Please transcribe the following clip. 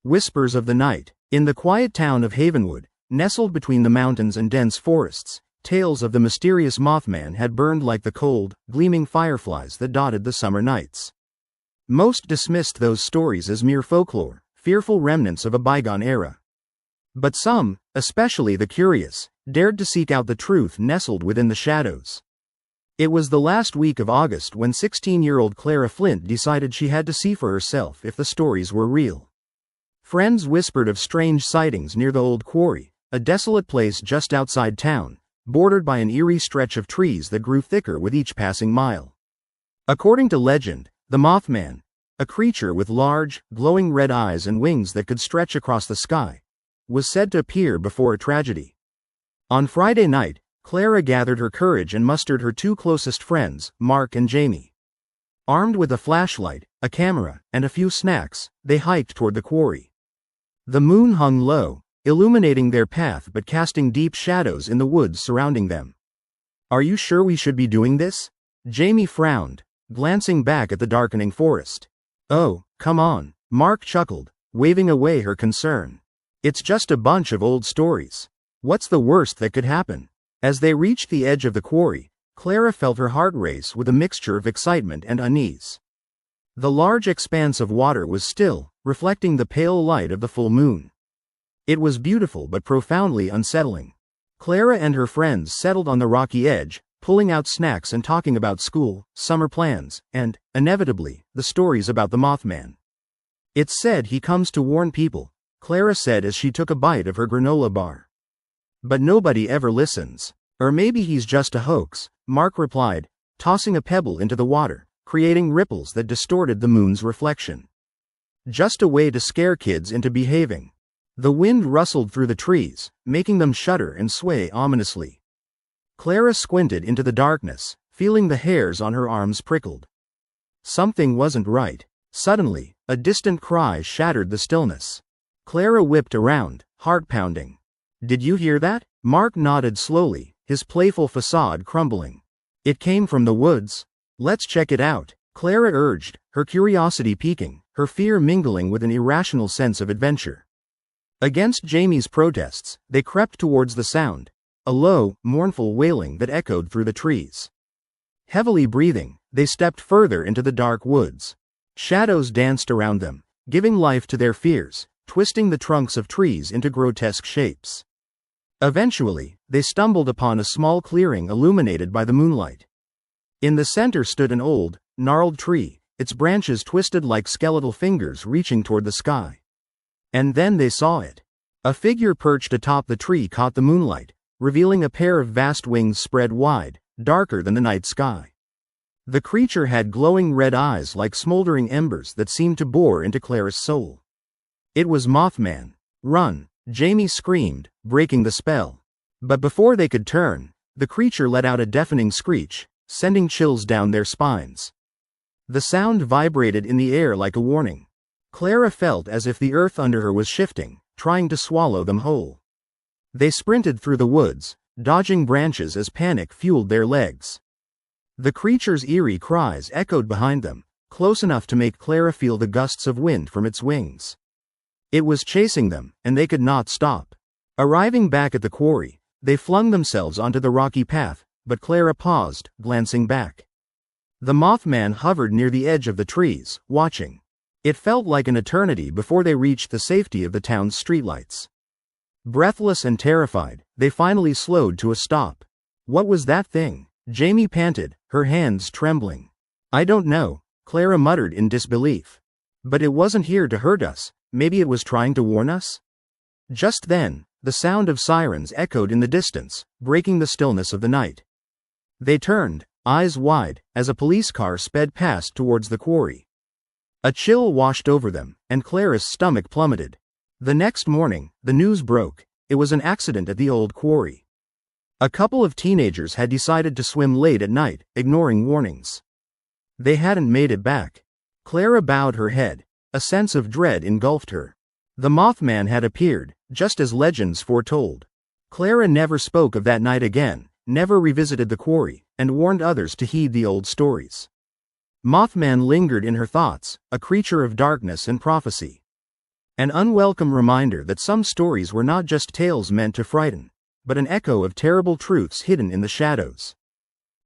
Whispers of the night. In the quiet town of Havenwood, nestled between the mountains and dense forests, tales of the mysterious Mothman had burned like the cold, gleaming fireflies that dotted the summer nights. Most dismissed those stories as mere folklore, fearful remnants of a bygone era. But some, especially the curious, dared to seek out the truth nestled within the shadows. It was the last week of August when 16-year-old Clara Flint decided she had to see for herself if the stories were real. Friends whispered of strange sightings near the old quarry, a desolate place just outside town, bordered by an eerie stretch of trees that grew thicker with each passing mile. According to legend, the Mothman, a creature with large, glowing red eyes and wings that could stretch across the sky, was said to appear before a tragedy. On Friday night, Clara gathered her courage and mustered her two closest friends, Mark and Jamie. Armed with a flashlight, a camera, and a few snacks, they hiked toward the quarry. The moon hung low, illuminating their path but casting deep shadows in the woods surrounding them. "Are you sure we should be doing this?" Jamie frowned, glancing back at the darkening forest. "Oh, come on," Mark chuckled, waving away her concern. "It's just a bunch of old stories. What's the worst that could happen?" As they reached the edge of the quarry, Clara felt her heart race with a mixture of excitement and unease. The large expanse of water was still, reflecting the pale light of the full moon. It was beautiful but profoundly unsettling. Clara and her friends settled on the rocky edge, pulling out snacks and talking about school, summer plans, and, inevitably, the stories about the Mothman. "It's said he comes to warn people," Clara said as she took a bite of her granola bar. "But nobody ever listens. Or maybe he's just a hoax," Mark replied, tossing a pebble into the water, creating ripples that distorted the moon's reflection. "Just a way to scare kids into behaving." The wind rustled through the trees, making them shudder and sway ominously. Clara squinted into the darkness, feeling the hairs on her arms prickled. Something wasn't right. Suddenly, a distant cry shattered the stillness. Clara whipped around, heart pounding. "Did you hear that?" Mark nodded slowly, his playful facade crumbling. "It came from the woods. Let's check it out," Clara urged, her curiosity piquing, her fear mingling with an irrational sense of adventure. Against Jamie's protests, they crept towards the sound, a low, mournful wailing that echoed through the trees. Heavily breathing, they stepped further into the dark woods. Shadows danced around them, giving life to their fears, twisting the trunks of trees into grotesque shapes. Eventually, they stumbled upon a small clearing illuminated by the moonlight. In the center stood an old, gnarled tree, its branches twisted like skeletal fingers reaching toward the sky. And then they saw it. A figure perched atop the tree caught the moonlight, revealing a pair of vast wings spread wide, darker than the night sky. The creature had glowing red eyes like smoldering embers that seemed to bore into Clara's soul. It was Mothman. "Run!" Jamie screamed, breaking the spell. But before they could turn, the creature let out a deafening screech, sending chills down their spines. The sound vibrated in the air like a warning. Clara felt as if the earth under her was shifting, trying to swallow them whole. They sprinted through the woods, dodging branches as panic fueled their legs. The creature's eerie cries echoed behind them, close enough to make Clara feel the gusts of wind from its wings. It was chasing them, and they could not stop. Arriving back at the quarry, they flung themselves onto the rocky path, but Clara paused, glancing back. The Mothman hovered near the edge of the trees, watching. It felt like an eternity before they reached the safety of the town's streetlights. Breathless and terrified, they finally slowed to a stop. "What was that thing?" Jamie panted, her hands trembling. "I don't know," Clara muttered in disbelief. "But it wasn't here to hurt us. Maybe it was trying to warn us?" Just then, the sound of sirens echoed in the distance, breaking the stillness of the night. They turned, eyes wide, as a police car sped past towards the quarry. A chill washed over them, and Clara's stomach plummeted. The next morning, the news broke. It was an accident at the old quarry. A couple of teenagers had decided to swim late at night, ignoring warnings. They hadn't made it back. Clara bowed her head. A sense of dread engulfed her. The Mothman had appeared, just as legends foretold. Clara never spoke of that night again, never revisited the quarry, and warned others to heed the old stories. Mothman lingered in her thoughts, a creature of darkness and prophecy. An unwelcome reminder that some stories were not just tales meant to frighten, but an echo of terrible truths hidden in the shadows.